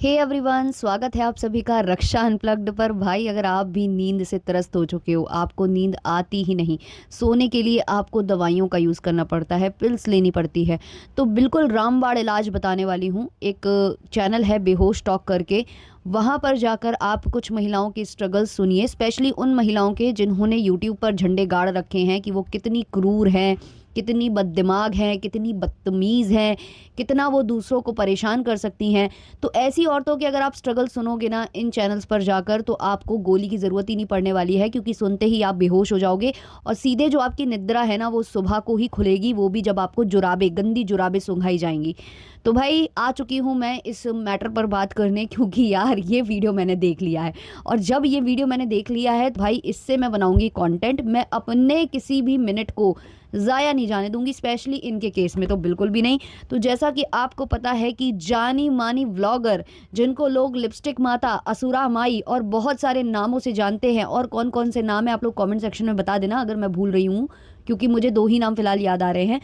Hey everyone, स्वागत है आप सभी का रक्षा अनप्लग्ड पर। भाई, अगर आप भी नींद से त्रस्त हो चुके हो, आपको नींद आती ही नहीं, सोने के लिए आपको दवाइयों का यूज़ करना पड़ता है, पिल्स लेनी पड़ती है, तो बिल्कुल रामबाण इलाज बताने वाली हूँ। एक चैनल है बेहोश टॉक करके, वहाँ पर जाकर आप कुछ महिलाओं की स्ट्रगल सुनिए, स्पेशली उन महिलाओं के जिन्होंने यूट्यूब पर झंडे गाड़ रखे हैं कि वो कितनी क्रूर हैं, कितनी बददिमाग हैं, कितनी बदतमीज़ हैं, कितना वो दूसरों को परेशान कर सकती हैं। तो ऐसी औरतों के अगर आप स्ट्रगल सुनोगे ना इन चैनल्स पर जाकर, तो आपको गोली की ज़रूरत ही नहीं पड़ने वाली है, क्योंकि सुनते ही आप बेहोश हो जाओगे और सीधे जो आपकी निद्रा है ना, वो सुबह को ही खुलेगी, वो भी जब आपको जुराबे, गंदी जुराबे सुंघाई जाएंगी। तो भाई, आ चुकी हूँ मैं इस मैटर पर बात करने, क्योंकि यार ये वीडियो मैंने देख लिया है, और जब ये वीडियो मैंने देख लिया है तो भाई इससे मैं बनाऊंगी कंटेंट। मैं अपने किसी भी मिनट को ज़ाया नहीं जाने दूंगी, स्पेशली इनके केस में तो बिल्कुल भी नहीं। तो जैसा कि आपको पता है कि जानी मानी व्लॉगर, जिनको लोग लिपस्टिक माता, असुरा माई और बहुत सारे नामों से जानते हैं, और कौन कौन से नाम है आप लोग कमेंट सेक्शन में बता देना अगर मैं भूल रही हूँ, क्योंकि मुझे 2 ही नाम फिलहाल याद आ रहे हैं।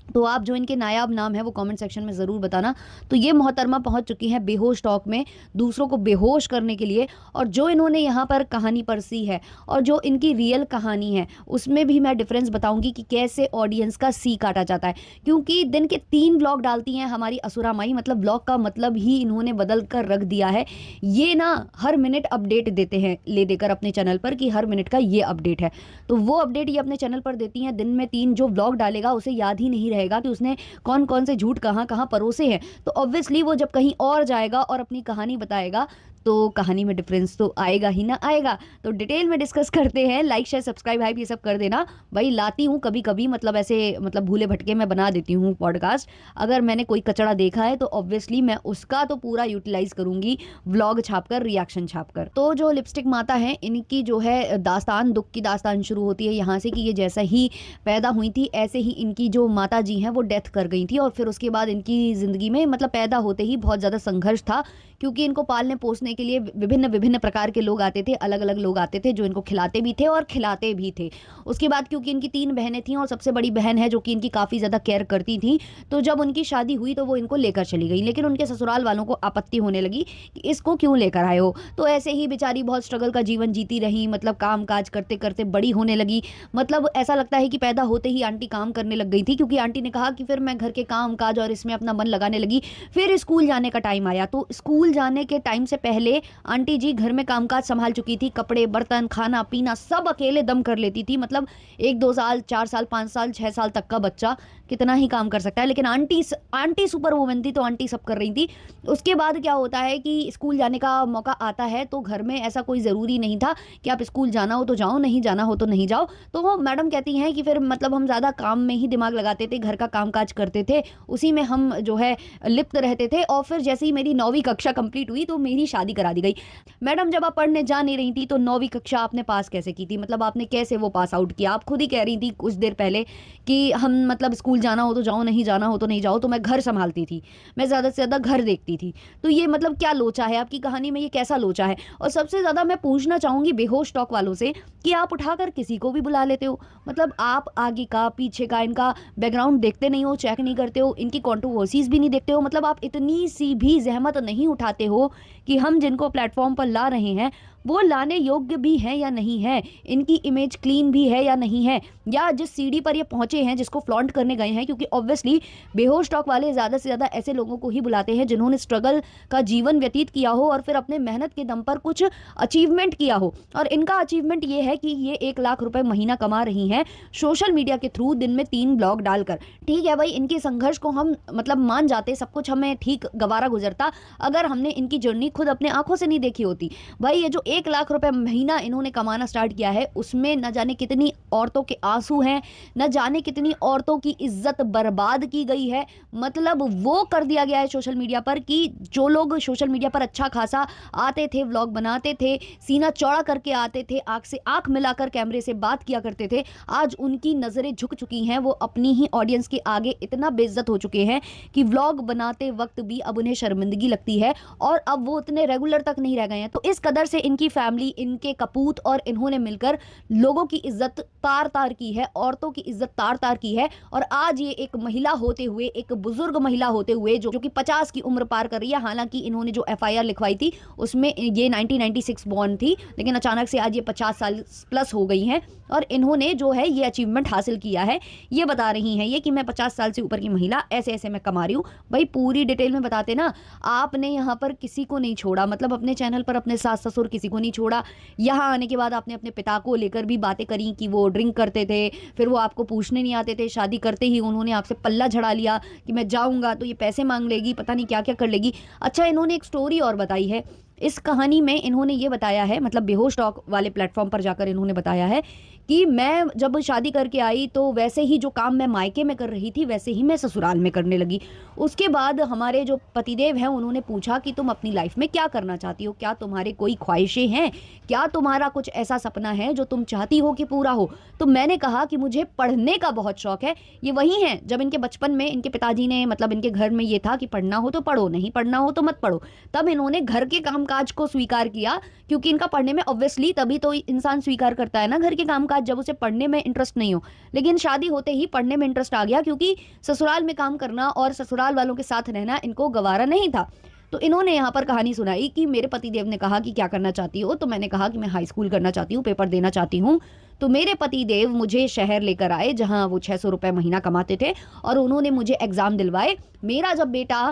तो आप जो इनके नायाब नाम है वो कमेंट सेक्शन में ज़रूर बताना। तो ये मोहतरमा पहुंच चुकी हैं बेहोश टॉक में दूसरों को बेहोश करने के लिए, और जो इन्होंने यहाँ पर कहानी परसी है और जो इनकी रियल कहानी है, उसमें भी मैं डिफरेंस बताऊंगी कि कैसे ऑडियंस का सी काटा जाता है। क्योंकि दिन के 3 ब्लॉग डालती हैं हमारी असुरा माई, मतलब ब्लॉग का मतलब ही इन्होंने बदल कर रख दिया है। ये ना हर मिनट अपडेट देते हैं ले देकर अपने चैनल पर कि हर मिनट का ये अपडेट है। तो वो अपडेट ये अपने चैनल पर देती हैं दिन में 3। जो ब्लॉग डालेगा उसे याद ही नहीं रहेगा कि उसने कौन कौन से झूठ कहाँ कहाँ परोसे हैं। तो ऑब्वियसली वो जब कहीं और जाएगा और अपनी कहानी बताएगा, तो कहानी में डिफरेंस तो आएगा ही ना आएगा। तो डिटेल में डिस्कस करते हैं। लाइक शेयर सब्सक्राइब हाइप ये सब कर देना भाई। लाती हूँ कभी कभी, मतलब ऐसे, मतलब भूले भटके मैं बना देती हूँ पॉडकास्ट। अगर मैंने कोई कचड़ा देखा है तो ऑब्वियसली मैं उसका तो पूरा यूटिलाइज करूंगी, व्लॉग छापकर, रिएक्शन छापकर। तो जो लिपस्टिक माता है, इनकी जो है दास्तान, दुख की दास्तान शुरू होती है यहाँ से कि ये जैसा ही पैदा हुई थी ऐसे ही इनकी जो माता जी हैं वो डेथ कर गई थी। और फिर उसके बाद इनकी ज़िंदगी में, मतलब पैदा होते ही बहुत ज़्यादा संघर्ष था, क्योंकि इनको पालने पोसने के लिए विभिन्न विभिन्न प्रकार के लोग आते थे, अलग अलग लोग आते थे जो इनको खिलाते भी थे और खिलाते भी थे। उसके बाद क्योंकि इनकी 3 बहनें थीं और सबसे बड़ी बहन है जो कि इनकी काफ़ी ज़्यादा केयर करती थी, तो जब उनकी शादी हुई तो वो इनको लेकर चली गई। लेकिन उनके ससुराल वालों को आपत्ति होने लगी कि इसको क्यों लेकर आए हो। तो ऐसे ही बेचारी बहुत स्ट्रगल का जीवन जीती रही, मतलब काम काज करते करते बड़ी होने लगी। मतलब ऐसा लगता है कि पैदा होते ही आंटी काम करने लग गई थी, क्योंकि आंटी ने कहा कि फिर मैं घर के काम काज और इसमें अपना मन लगाने लगी। फिर स्कूल जाने का टाइम आया, तो स्कूल जाने के टाइम से पहले आंटी जी घर में कामकाज संभाल चुकी थी, कपड़े बर्तन खाना पीना सब अकेले दम कर लेती थी। मतलब 1-2 साल 4 साल 5 साल 6 साल तक का बच्चा कितना ही काम कर सकता है, लेकिन आंटी सुपर वुमन थी, तो आंटी सब कर रही थी। उसके बाद क्या होता है कि स्कूल जाने का मौका आता है, तो घर में ऐसा कोई ज़रूरी नहीं था कि आप स्कूल जाना हो तो जाओ, नहीं जाना हो तो नहीं जाओ। तो वो मैडम कहती हैं कि फिर मतलब हम ज़्यादा काम में ही दिमाग लगाते थे, घर का कामकाज करते थे, उसी में हम जो है लिप्त रहते थे। और फिर जैसे ही मेरी 9वीं कक्षा कंप्लीट हुई तो मेरी शादी करा दी गई। मैडम, जब आप पढ़ने जा नहीं रही थी तो 9वीं कक्षा आपने पास कैसे की थी? मतलब आपने कैसे वो पास आउट किया? आप खुद ही कह रही थी कुछ देर पहले कि हम मतलब स्कूल जाना हो तो जाओ, नहीं जाना हो तो नहीं जाओ। तो मैं घर संभालती थी, मैं ज़्यादा से ज़्यादा घर देखती थी। तो ये मतलब क्या लोचा है आपकी कहानी में? ये कैसा लोचा है? और सबसे ज़्यादा मैं पूछना चाहूँगी बेहोश टॉक वालों से कि आप उठाकर किसी को भी बुला लेते हो। मतलब आप आगे का पीछे का इनका बैकग्राउंड देखते नहीं हो, चेक नहीं करते हो, इनकी कंट्रोवर्सीज भी नहीं देखते हो। मतलब आप इतनी सी भी जहमत नहीं उठाते हो कि हम जिनको प्लेटफॉर्म पर ला रहे हैं वो लाने योग्य भी हैं या नहीं है, इनकी इमेज क्लीन भी है या नहीं है, या जिस सीढ़ी पर ये पहुंचे हैं, जिसको फ्लॉन्ट करने गए हैं। क्योंकि ऑब्वियसली बेहोश टॉक वाले ज़्यादा से ज़्यादा ऐसे लोगों को ही बुलाते हैं जिन्होंने स्ट्रगल का जीवन व्यतीत किया हो और फिर अपने मेहनत के दम पर कुछ अचीवमेंट किया हो। और इनका अचीवमेंट ये है कि ये 1 लाख रुपए महीना कमा रही हैं सोशल मीडिया के थ्रू, दिन में 3 ब्लॉग डालकर। ठीक है भाई, इनके संघर्ष को हम मतलब मान जाते, सब कुछ हमें ठीक गवारा गुजरता अगर हमने इनकी जर्नी खुद अपने आंखों से नहीं देखी होती। भाई, ये जो 1 लाख रुपए महीना इन्होंने कमाना स्टार्ट किया है, उसमें न जाने कितनी औरतों के आंसू हैं, न जाने कितनी औरतों की इज्जत बर्बाद की गई है। मतलब वो कर दिया गया है सोशल मीडिया पर कि जो लोग सोशल मीडिया पर अच्छा खासा आते थे, व्लॉग बनाते थे, सीना चौड़ा करके आते थे, आंख से आंख मिलाकर कैमरे से बात किया करते थे, आज उनकी नजरें झुक चुकी हैं। वो अपनी ही ऑडियंस के आगे इतना बेइज्जत हो चुके हैं कि व्लॉग बनाते वक्त भी अब उन्हें शर्मिंदगी लगती है, और अब वो उतने रेगुलर तक नहीं रह गए हैं। तो इस कदर से इनकी इनकी फैमिली, इनके कपूत और इन्होंने मिलकर लोगों की इज्जत तार तार की है, औरतों की इज्जत तार तार की है। और आज ये एक महिला होते हुए, एक बुजुर्ग महिला होते हुए जो कि 50 की उम्र पार कर रही है, हालांकि इन्होंने जो FIR लिखवाई थी उसमें ये 1996 बॉर्न थी, लेकिन अचानक से आज ये 50 साल प्लस हो गई हैं और इन्होंने जो है ये अचीवमेंट हासिल किया है। ये बता रही हैं ये कि मैं 50 साल से ऊपर की महिला, ऐसे ऐसे मैं कमा रही हूँ। भाई पूरी डिटेल में बताते ना, आपने यहाँ पर किसी को नहीं छोड़ा, मतलब अपने चैनल पर अपने सास ससुर किसी को नहीं छोड़ा। यहाँ आने के बाद आपने अपने पिता को लेकर भी बातें करी कि वो ड्रिंक करते थे, फिर वो आपको पूछने नहीं आते थे, शादी करते ही उन्होंने आपसे पल्ला झड़ा लिया कि मैं जाऊँगा तो ये पैसे मांग लेगी, पता नहीं क्या क्या कर लेगी। अच्छा, इन्होंने एक स्टोरी और बताई है इस कहानी में। इन्होंने ये बताया है, मतलब बेहोश टॉक वाले प्लेटफॉर्म पर जाकर इन्होंने बताया है कि मैं जब शादी करके आई तो वैसे ही जो काम मैं मायके में कर रही थी वैसे ही मैं ससुराल में करने लगी। उसके बाद हमारे जो पतिदेव हैं उन्होंने पूछा कि तुम अपनी लाइफ में क्या करना चाहती हो, क्या तुम्हारे कोई ख्वाहिशें हैं, क्या तुम्हारा कुछ ऐसा सपना है जो तुम चाहती हो कि पूरा हो। तो मैंने कहा कि मुझे पढ़ने का बहुत शौक है। ये वही हैं जब इनके बचपन में इनके पिताजी ने, मतलब इनके घर में ये था कि पढ़ना हो तो पढ़ो, नहीं पढ़ना हो तो मत पढ़ो। तब इन्होंने घर के कामकाज को स्वीकार किया, क्योंकि इनका पढ़ने में, ऑब्वियसली तभी तो इंसान स्वीकार करता है ना घर के कामकाज, जब उसे पढ़ने में इंटरेस्ट नहीं हो। लेकिन शादी होते ही पढ़ने में इंटरेस्ट आ गया, क्योंकि ससुराल में काम करना और ससुराल वालों के साथ रहना इनको गवारा नहीं था। तो इन्होंने यहाँ पर कहानी सुनाई कि मेरे पतिदेव ने कहा कि क्या करना चाहती हो, तो मैंने कहा कि मैं हाई स्कूल करना चाहती हूँ, पेपर देना चाहती हूँ। तो मेरे पतिदेव मुझे शहर लेकर आए जहाँ वो 600 रुपये महीना कमाते थे और उन्होंने मुझे एग्ज़ाम दिलवाए। मेरा जब बेटा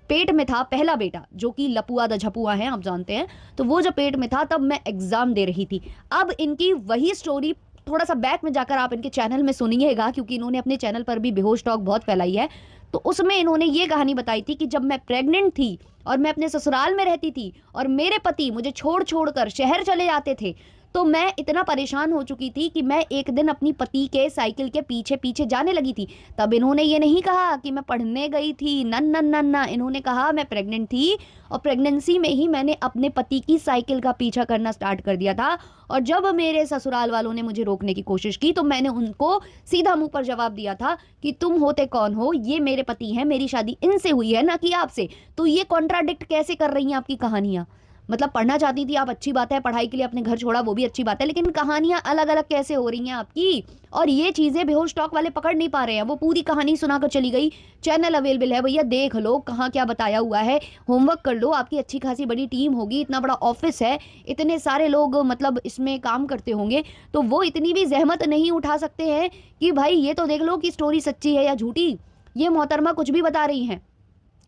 पेट में था, पहला बेटा जो कि लपुआ द झपुआ है, आप जानते हैं, तो वो जब पेट में था तब मैं एग्ज़ाम दे रही थी। अब इनकी वही स्टोरी थोड़ा सा बैक में जाकर आप इनके चैनल में सुनिएगा, क्योंकि इन्होंने अपने चैनल पर भी बेहोश टॉक बहुत फैलाई है। तो उसमें इन्होंने ये कहानी बताई थी कि जब मैं प्रेग्नेंट थी और मैं अपने ससुराल में रहती थी और मेरे पति मुझे छोड़ छोड़ कर शहर चले जाते थे, तो मैं इतना परेशान हो चुकी थी कि मैं एक दिन अपनी पति के साइकिल के पीछे पीछे जाने लगी थी। तब इन्होंने ये नहीं कहा कि मैं पढ़ने गई थी, नन नन नन ना, इन्होंने कहा मैं प्रेग्नेंट थी और प्रेगनेंसी में ही मैंने अपने पति की साइकिल का पीछा करना स्टार्ट कर दिया था। और जब मेरे ससुराल वालों ने मुझे रोकने की कोशिश की तो मैंने उनको सीधा मुंह पर जवाब दिया था कि तुम होते कौन हो, ये मेरे पति हैं, मेरी शादी इनसे हुई है ना कि आपसे। तो ये कॉन्ट्राडिक्ट कैसे कर रही हैं आपकी कहानियाँ? मतलब पढ़ना चाहती थी आप, अच्छी बात है, पढ़ाई के लिए अपने घर छोड़ा वो भी अच्छी बात है, लेकिन कहानियां अलग अलग कैसे हो रही हैं आपकी? और ये चीज़ें बेहोश टॉक वाले पकड़ नहीं पा रहे हैं। वो पूरी कहानी सुनाकर चली गई, चैनल अवेलेबल है भैया, देख लो कहाँ क्या बताया हुआ है, होमवर्क कर लो, आपकी अच्छी खासी बड़ी टीम होगी, इतना बड़ा ऑफिस है, इतने सारे लोग मतलब इसमें काम करते होंगे, तो वो इतनी भी जहमत नहीं उठा सकते हैं कि भाई ये तो देख लो कि स्टोरी सच्ची है या झूठी। ये मोहतरमा कुछ भी बता रही हैं।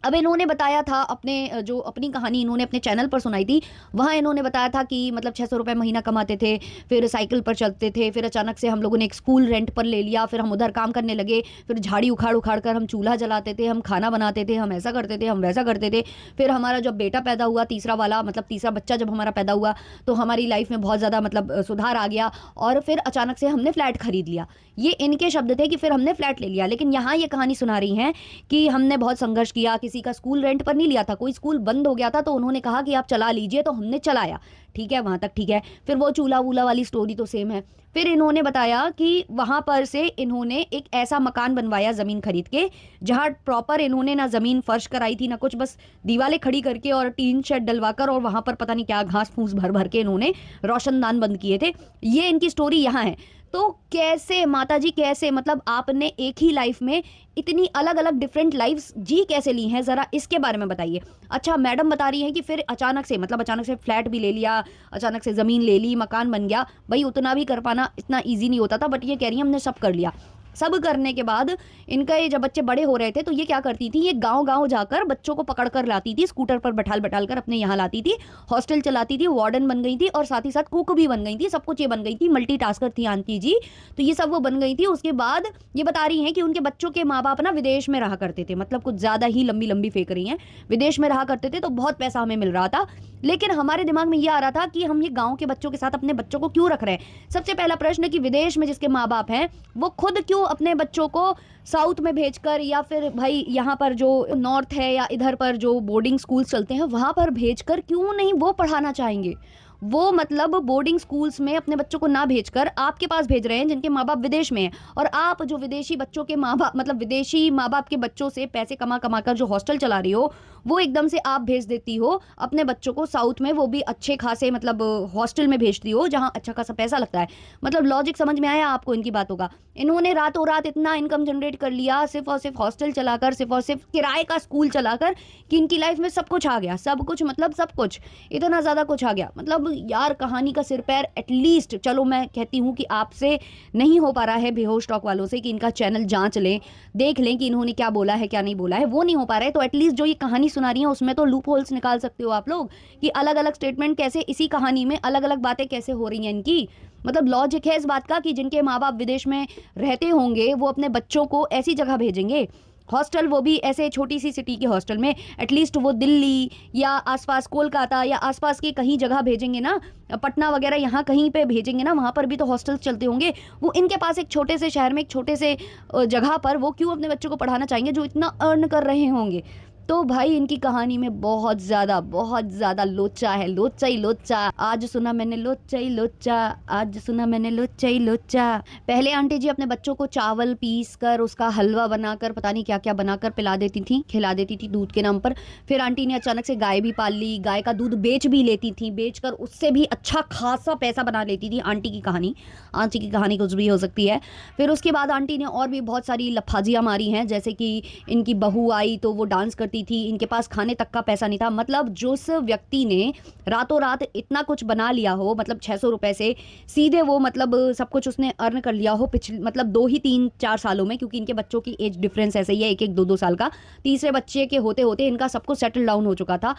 अब इन्होंने बताया था अपने जो अपनी कहानी इन्होंने अपने चैनल पर सुनाई थी, वहाँ इन्होंने बताया था कि मतलब 600 रुपये महीना कमाते थे, फिर साइकिल पर चलते थे, फिर अचानक से हम लोगों ने एक स्कूल रेंट पर ले लिया, फिर हम उधर काम करने लगे, फिर झाड़ी उखाड़ उखाड़ कर हम चूल्हा जलाते थे, हम खाना बनाते थे, हम ऐसा करते थे, हम वैसा करते थे। फिर हमारा जब बेटा पैदा हुआ, तीसरा वाला, मतलब तीसरा बच्चा जब हमारा पैदा हुआ तो हमारी लाइफ में बहुत ज़्यादा मतलब सुधार आ गया और फिर अचानक से हमने फ्लैट खरीद लिया। ये इनके शब्द थे कि फिर हमने फ्लैट ले लिया। लेकिन यहाँ ये कहानी सुना रही हैं कि हमने बहुत संघर्ष किया, किसी का स्कूल रेंट पर नहीं लिया था, कोई स्कूल बंद हो गया था तो उन्होंने कहा कि आप चला लीजिए, तो हमने चलाया, ठीक है, वहाँ तक ठीक है। फिर वो चूल्हा वूल्हा वाली स्टोरी तो सेम है। फिर इन्होंने बताया कि वहाँ पर से इन्होंने एक ऐसा मकान बनवाया ज़मीन खरीद के, जहाँ प्रॉपर इन्होंने ना ज़मीन फर्श कराई थी ना कुछ, बस दीवारें खड़ी करके और टीन शेड डलवाकर और वहाँ पर पता नहीं क्या घास फूस भर भर के इन्होंने रोशनदान बंद किए थे। ये इनकी स्टोरी यहाँ है। तो कैसे माताजी, कैसे मतलब आपने एक ही लाइफ में इतनी अलग अलग डिफरेंट लाइफ्स जी कैसे ली हैं, ज़रा इसके बारे में बताइए। अच्छा, मैडम बता रही हैं कि फिर अचानक से मतलब अचानक से फ्लैट भी ले लिया, अचानक से ज़मीन ले ली, मकान बन गया। भाई उतना भी कर पाना इतना ईजी नहीं होता था, बट ये कह रही है हमने सब कर लिया। सब करने के बाद इनका ये जब बच्चे बड़े हो रहे थे तो ये क्या करती थी, ये गांव-गांव जाकर बच्चों को पकड़ कर लाती थी, स्कूटर पर बैठाल कर अपने यहाँ लाती थी, हॉस्टल चलाती थी, वार्डन बन गई थी और साथ ही साथ कुक भी बन गई थी, सब कुछ ये बन गई थी, मल्टीटास्कर थी आंटी जी। तो ये सब वो बन गई थी। उसके बाद ये बता रही हैं कि उनके बच्चों के माँ बाप ना विदेश में रहा करते थे, मतलब कुछ ज़्यादा ही लंबी लंबी फेंक रही हैं, विदेश में रहा करते थे तो बहुत पैसा हमें मिल रहा था। लेकिन हमारे दिमाग में ये आ रहा था कि हम ये गाँव के बच्चों के साथ अपने बच्चों को क्यों रख रहे हैं। सबसे पहला प्रश्न कि विदेश में जिसके माँ बाप हैं वो खुद क्यों अपने बच्चों को साउथ में भेजकर, या फिर भाई यहाँ पर जो नॉर्थ है या इधर पर जो बोर्डिंग स्कूल चलते हैं वहाँ पर भेजकर क्यों नहीं वो पढ़ाना चाहेंगे। वो मतलब बोर्डिंग स्कूल्स में अपने बच्चों को ना भेजकर आपके पास भेज रहे हैं जिनके माँ बाप विदेश में हैं, और आप जो विदेशी बच्चों के माँ बाप, मतलब विदेशी माँ बाप के बच्चों से पैसे कमा कमा कर जो हॉस्टल चला रही हो, वो एकदम से आप भेज देती हो अपने बच्चों को साउथ में, वो भी अच्छे खासे मतलब हॉस्टल में भेजती हो जहाँ अच्छा खासा पैसा लगता है। मतलब लॉजिक समझ में आया आपको इनकी बातों का? इन्होंने रातों रात इतना इनकम जनरेट कर लिया सिर्फ और सिर्फ हॉस्टल चलाकर, सिर्फ और सिर्फ किराए का स्कूल चलाकर, कि इनकी लाइफ में सब कुछ आ गया, सब कुछ मतलब सब कुछ, इतना ज़्यादा कुछ आ गया। मतलब यार कहानी का सिर पैर एटलीस्ट, चलो मैं कहती हूँ कि आपसे नहीं हो पा रहा है बेहोश टॉक वालों से कि इनका चैनल जांच लें, देख लें कि इन्होंने क्या बोला है क्या नहीं बोला है, वो नहीं हो पा रहा है, तो एटलीस्ट जो ये कहानी सुना रही है उसमें तो लूप होल्स निकाल सकते हो आप लोग कि अलग अलग स्टेटमेंट कैसे इसी कहानी में अलग अलग बातें कैसे हो रही हैं इनकी। मतलब लॉजिक है इस बात का कि जिनके माँ बाप विदेश में रहते होंगे वो अपने बच्चों को ऐसी जगह भेजेंगे हॉस्टल, वो भी ऐसे छोटी सी सिटी के हॉस्टल में, एटलीस्ट वो दिल्ली या आसपास कोलकाता या आसपास की कहीं जगह भेजेंगे ना, पटना वगैरह यहाँ कहीं पे भेजेंगे ना, वहाँ पर भी तो हॉस्टल्स चलते होंगे। वो इनके पास एक छोटे से शहर में एक छोटे से जगह पर वो क्यों अपने बच्चों को पढ़ाना चाहेंगे जो इतना अर्न कर रहे होंगे? तो भाई इनकी कहानी में बहुत ज़्यादा लोचा है, लोचा ही लोचा। आज सुना मैंने लोचा ही लोचा, आज सुना मैंने लोचा ही लोचा। पहले आंटी जी अपने बच्चों को चावल पीस कर उसका हलवा बनाकर पता नहीं क्या क्या बनाकर पिला देती थी, खिला देती थी दूध के नाम पर। फिर आंटी ने अचानक से गाय भी पाल ली, गाय का दूध बेच भी लेती थी, बेच कर उससे भी अच्छा खासा पैसा बना लेती थी। आंटी की कहानी कुछ भी हो सकती है। फिर उसके बाद आंटी ने और भी बहुत सारी लफाजियाँ मारी हैं, जैसे कि इनकी बहू आई तो वो डांस करती थी, इनके पास खाने तक का पैसा नहीं था। मतलब जिस व्यक्ति ने रातों रात इतना कुछ बना लिया हो, मतलब 600 रुपए से सीधे वो मतलब सब कुछ उसने अर्न कर लिया हो पिछले मतलब 2 ही 3-4 सालों में, क्योंकि इनके बच्चों की एज डिफरेंस ऐसे ही है, एक 2-2 साल का। तीसरे बच्चे के होते होते इनका सब कुछ सेटल डाउन हो चुका था।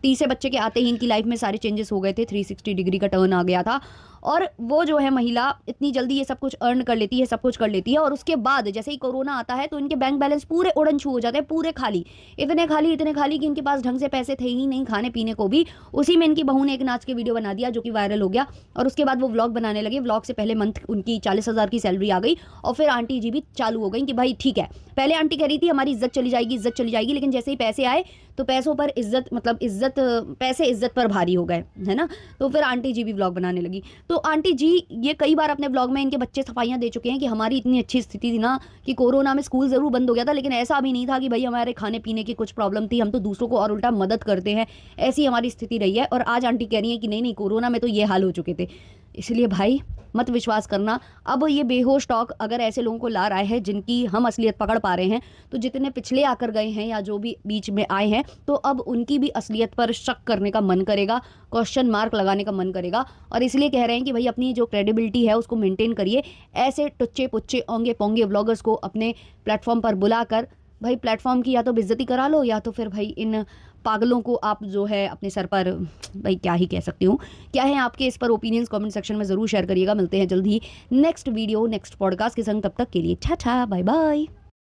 तीसरे बच्चे के आते ही इनकी लाइफ में सारे चेंजेस हो गए थे, 360 डिग्री का टर्न आ गया था। और वो जो है महिला इतनी जल्दी ये सब कुछ अर्न कर लेती है, सब कुछ कर लेती है, और उसके बाद जैसे ही कोरोना आता है तो इनके बैंक बैलेंस पूरे उड़न छू हो जाते हैं, पूरे खाली, इतने खाली कि इनके पास ढंग से पैसे थे ही नहीं खाने पीने को भी। उसी में इनकी बहू ने एक नाच के वीडियो बना दिया जो कि वायरल हो गया, और उसके बाद वो व्लॉग बनाने लगे। व्लॉग से पहले मंथ उनकी 40,000 की सैलरी आ गई, और फिर आंटी जी भी चालू हो गई कि भाई ठीक है, पहले आंटी कह रही थी हमारी इज्जत चली जाएगी, लेकिन जैसे ही पैसे आए तो पैसों पर इज्जत, मतलब इज्जत, पैसे इज्जत पर भारी हो गए, है ना। तो फिर आंटी जी भी व्लॉग बनाने लगी। तो आंटी जी ये कई बार अपने ब्लॉग में इनके बच्चे सफाइयाँ दे चुके हैं कि हमारी इतनी अच्छी स्थिति थी ना कि कोरोना में स्कूल ज़रूर बंद हो गया था, लेकिन ऐसा भी नहीं था कि भाई हमारे खाने पीने की कुछ प्रॉब्लम थी, हम तो दूसरों को और उल्टा मदद करते हैं, ऐसी हमारी स्थिति रही है। और आज आंटी कह रही है कि नहीं कोरोना में तो ये हाल हो चुके थे। इसलिए भाई मत विश्वास करना। अब ये बेहोश टॉक अगर ऐसे लोगों को ला रहा है जिनकी हम असलियत पकड़ पा रहे हैं, तो जितने पिछले आकर गए हैं या जो भी बीच में आए हैं, तो अब उनकी भी असलियत पर शक करने का मन करेगा, क्वेश्चन मार्क लगाने का मन करेगा। और इसलिए कह रहे हैं कि भाई अपनी जो क्रेडिबिलिटी है उसको मेंटेन करिए। ऐसे टुच्चे पुच्चे ओंगे पोंगे व्लॉगर्स को अपने प्लेटफॉर्म पर बुलाकर भाई प्लेटफॉर्म की या तो बेइज्जती करा लो, या तो फिर भाई इन पागलों को आप जो है अपने सर पर, भाई क्या ही कह सकती हूँ। क्या है आपके इस पर ओपिनियंस कमेंट सेक्शन में ज़रूर शेयर करिएगा। मिलते हैं जल्द ही नेक्स्ट वीडियो नेक्स्ट पॉडकास्ट के संग, तब तक के लिए टाटा बाय बाय।